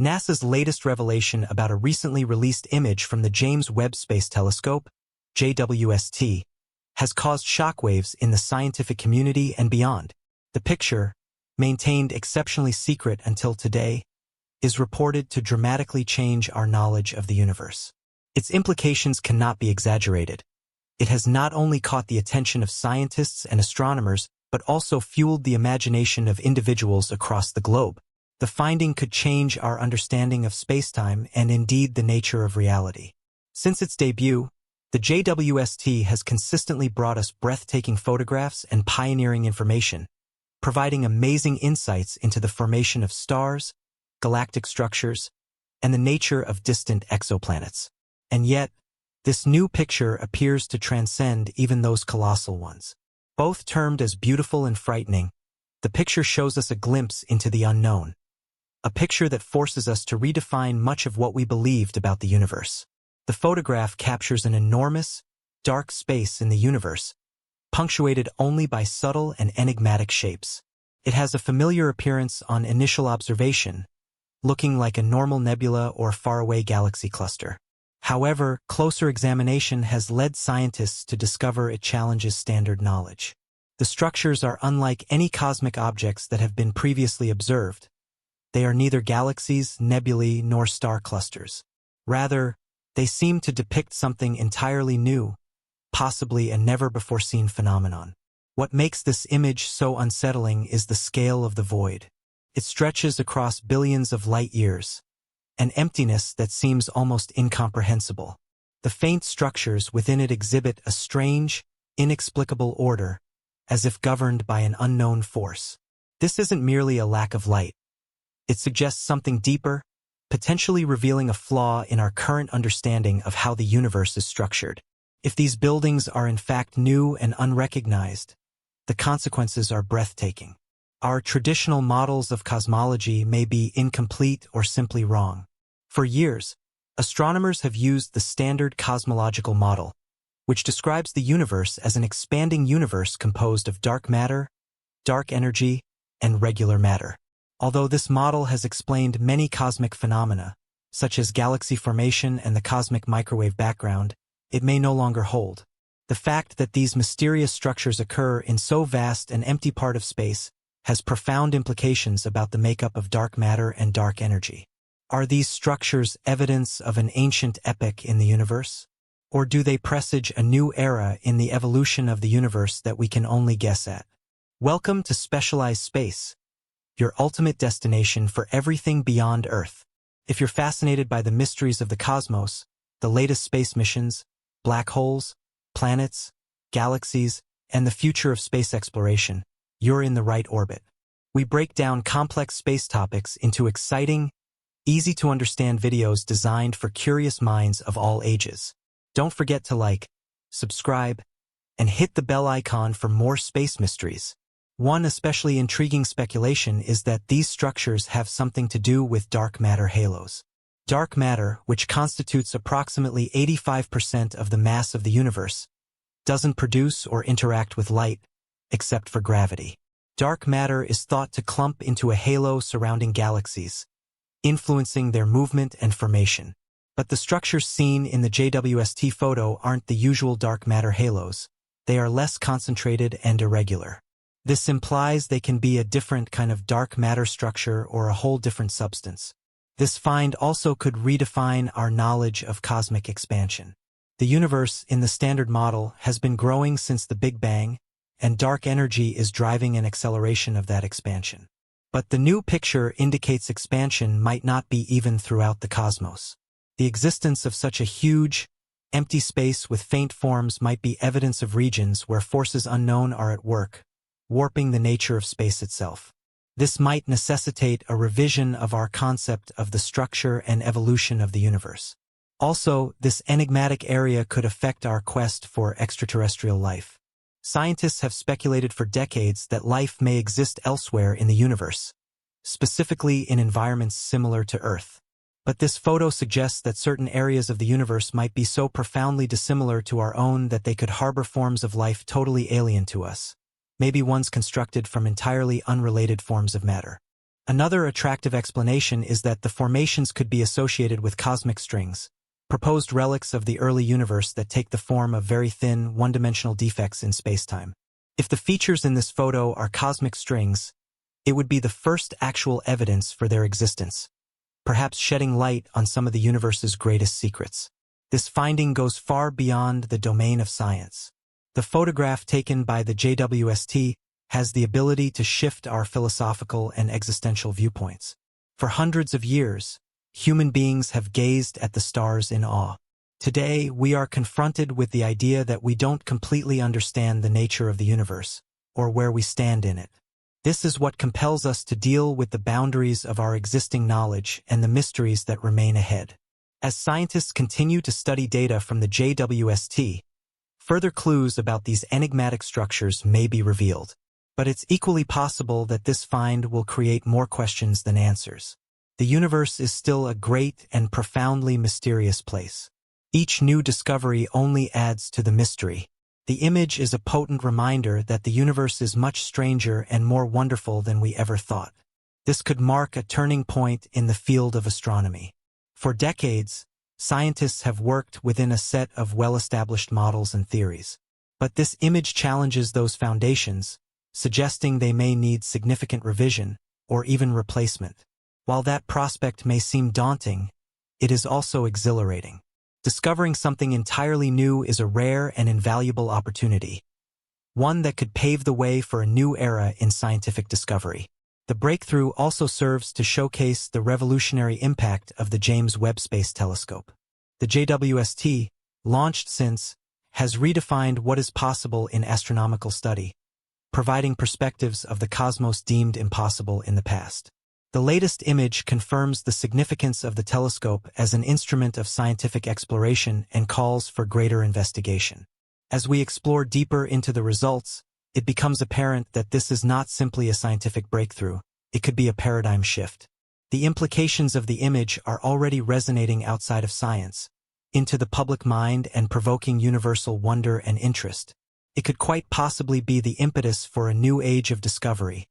NASA's latest revelation about a recently released image from the James Webb Space Telescope, JWST, has caused shockwaves in the scientific community and beyond. The picture, maintained exceptionally secret until today, is reported to dramatically change our knowledge of the universe. Its implications cannot be exaggerated. It has not only caught the attention of scientists and astronomers, but also fueled the imagination of individuals across the globe. The finding could change our understanding of spacetime and indeed the nature of reality. Since its debut, the JWST has consistently brought us breathtaking photographs and pioneering information, providing amazing insights into the formation of stars, galactic structures, and the nature of distant exoplanets. And yet, this new picture appears to transcend even those colossal ones. Both termed as beautiful and frightening, the picture shows us a glimpse into the unknown. A picture that forces us to redefine much of what we believed about the universe. The photograph captures an enormous, dark space in the universe, punctuated only by subtle and enigmatic shapes. It has a familiar appearance on initial observation, looking like a normal nebula or faraway galaxy cluster. However, closer examination has led scientists to discover it challenges standard knowledge. The structures are unlike any cosmic objects that have been previously observed. They are neither galaxies, nebulae, nor star clusters. Rather, they seem to depict something entirely new, possibly a never-before-seen phenomenon. What makes this image so unsettling is the scale of the void. It stretches across billions of light-years, an emptiness that seems almost incomprehensible. The faint structures within it exhibit a strange, inexplicable order, as if governed by an unknown force. This isn't merely a lack of light. It suggests something deeper, potentially revealing a flaw in our current understanding of how the universe is structured. If these buildings are in fact new and unrecognized, the consequences are breathtaking. Our traditional models of cosmology may be incomplete or simply wrong. For years, astronomers have used the standard cosmological model, which describes the universe as an expanding universe composed of dark matter, dark energy, and regular matter. Although this model has explained many cosmic phenomena, such as galaxy formation and the cosmic microwave background, it may no longer hold. The fact that these mysterious structures occur in so vast an empty part of space has profound implications about the makeup of dark matter and dark energy. Are these structures evidence of an ancient epoch in the universe? Or do they presage a new era in the evolution of the universe that we can only guess at? Welcome to Specialized Space, your ultimate destination for everything beyond Earth. If you're fascinated by the mysteries of the cosmos, the latest space missions, black holes, planets, galaxies, and the future of space exploration, you're in the right orbit. We break down complex space topics into exciting, easy-to-understand videos designed for curious minds of all ages. Don't forget to like, subscribe, and hit the bell icon for more space mysteries. One especially intriguing speculation is that these structures have something to do with dark matter halos. Dark matter, which constitutes approximately 85% of the mass of the universe, doesn't produce or interact with light, except for gravity. Dark matter is thought to clump into a halo surrounding galaxies, influencing their movement and formation. But the structures seen in the JWST photo aren't the usual dark matter halos. They are less concentrated and irregular. This implies they can be a different kind of dark matter structure or a whole different substance. This find also could redefine our knowledge of cosmic expansion. The universe, in the standard model, has been growing since the Big Bang, and dark energy is driving an acceleration of that expansion. But the new picture indicates expansion might not be even throughout the cosmos. The existence of such a huge, empty space with faint forms might be evidence of regions where forces unknown are at work, warping the nature of space itself. This might necessitate a revision of our concept of the structure and evolution of the universe. Also, this enigmatic area could affect our quest for extraterrestrial life. Scientists have speculated for decades that life may exist elsewhere in the universe, specifically in environments similar to Earth. But this photo suggests that certain areas of the universe might be so profoundly dissimilar to our own that they could harbor forms of life totally alien to us, maybe ones constructed from entirely unrelated forms of matter. Another attractive explanation is that the formations could be associated with cosmic strings, proposed relics of the early universe that take the form of very thin, one-dimensional defects in spacetime. If the features in this photo are cosmic strings, it would be the first actual evidence for their existence, perhaps shedding light on some of the universe's greatest secrets. This finding goes far beyond the domain of science. The photograph taken by the JWST has the ability to shift our philosophical and existential viewpoints. For hundreds of years, human beings have gazed at the stars in awe. Today, we are confronted with the idea that we don't completely understand the nature of the universe, or where we stand in it. This is what compels us to deal with the boundaries of our existing knowledge and the mysteries that remain ahead. As scientists continue to study data from the JWST, further clues about these enigmatic structures may be revealed. But it's equally possible that this find will create more questions than answers. The universe is still a great and profoundly mysterious place. Each new discovery only adds to the mystery. The image is a potent reminder that the universe is much stranger and more wonderful than we ever thought. This could mark a turning point in the field of astronomy. For decades, scientists have worked within a set of well-established models and theories. But this image challenges those foundations, suggesting they may need significant revision or even replacement. While that prospect may seem daunting, it is also exhilarating. Discovering something entirely new is a rare and invaluable opportunity, one that could pave the way for a new era in scientific discovery. The breakthrough also serves to showcase the revolutionary impact of the James Webb Space Telescope. The JWST, launched since, has redefined what is possible in astronomical study, providing perspectives of the cosmos deemed impossible in the past. The latest image confirms the significance of the telescope as an instrument of scientific exploration and calls for greater investigation. As we explore deeper into the results, it becomes apparent that this is not simply a scientific breakthrough, it could be a paradigm shift. The implications of the image are already resonating outside of science, into the public mind and provoking universal wonder and interest. It could quite possibly be the impetus for a new age of discovery,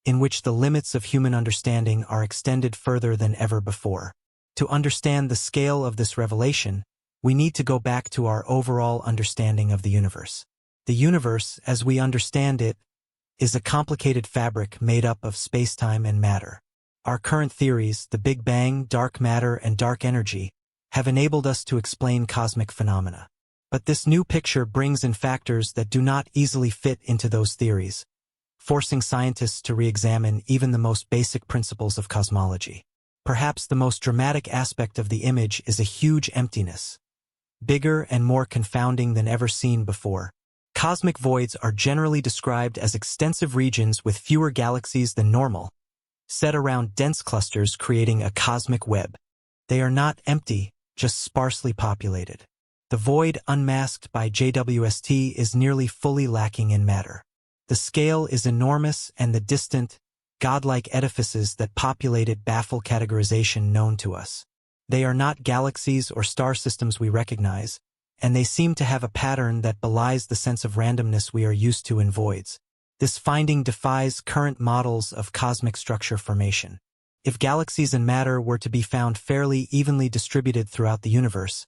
in which the limits of human understanding are extended further than ever before. To understand the scale of this revelation, we need to go back to our overall understanding of the universe. The universe, as we understand it, is a complicated fabric made up of spacetime and matter. Our current theories, the Big Bang, dark matter, and dark energy, have enabled us to explain cosmic phenomena. But this new picture brings in factors that do not easily fit into those theories, forcing scientists to re-examine even the most basic principles of cosmology. Perhaps the most dramatic aspect of the image is a huge emptiness, bigger and more confounding than ever seen before. Cosmic voids are generally described as extensive regions with fewer galaxies than normal, set around dense clusters creating a cosmic web. They are not empty, just sparsely populated. The void unmasked by JWST is nearly fully lacking in matter. The scale is enormous and the distant, godlike edifices that populate it baffle categorization known to us. They are not galaxies or star systems we recognize, and they seem to have a pattern that belies the sense of randomness we are used to in voids. This finding defies current models of cosmic structure formation. If galaxies and matter were to be found fairly evenly distributed throughout the universe,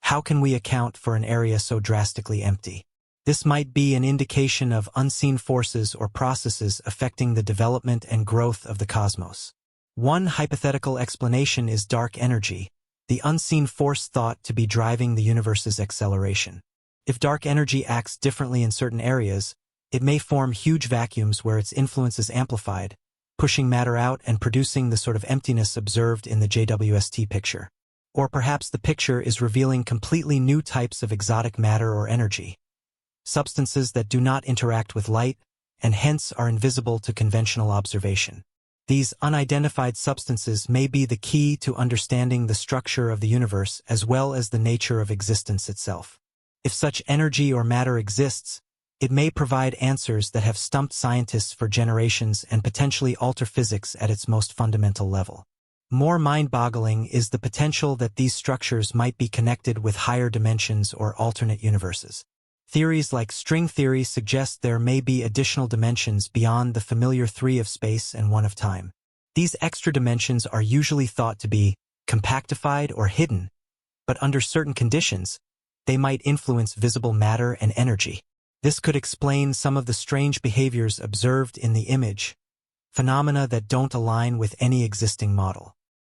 how can we account for an area so drastically empty? This might be an indication of unseen forces or processes affecting the development and growth of the cosmos. One hypothetical explanation is dark energy, the unseen force thought to be driving the universe's acceleration. If dark energy acts differently in certain areas, it may form huge vacuums where its influence is amplified, pushing matter out and producing the sort of emptiness observed in the JWST picture. Or perhaps the picture is revealing completely new types of exotic matter or energy, substances that do not interact with light and hence are invisible to conventional observation. These unidentified substances may be the key to understanding the structure of the universe as well as the nature of existence itself. If such energy or matter exists, it may provide answers that have stumped scientists for generations and potentially alter physics at its most fundamental level. More mind-boggling is the potential that these structures might be connected with higher dimensions or alternate universes. Theories like string theory suggest there may be additional dimensions beyond the familiar three of space and one of time. These extra dimensions are usually thought to be compactified or hidden, but under certain conditions, they might influence visible matter and energy. This could explain some of the strange behaviors observed in the image, phenomena that don't align with any existing model.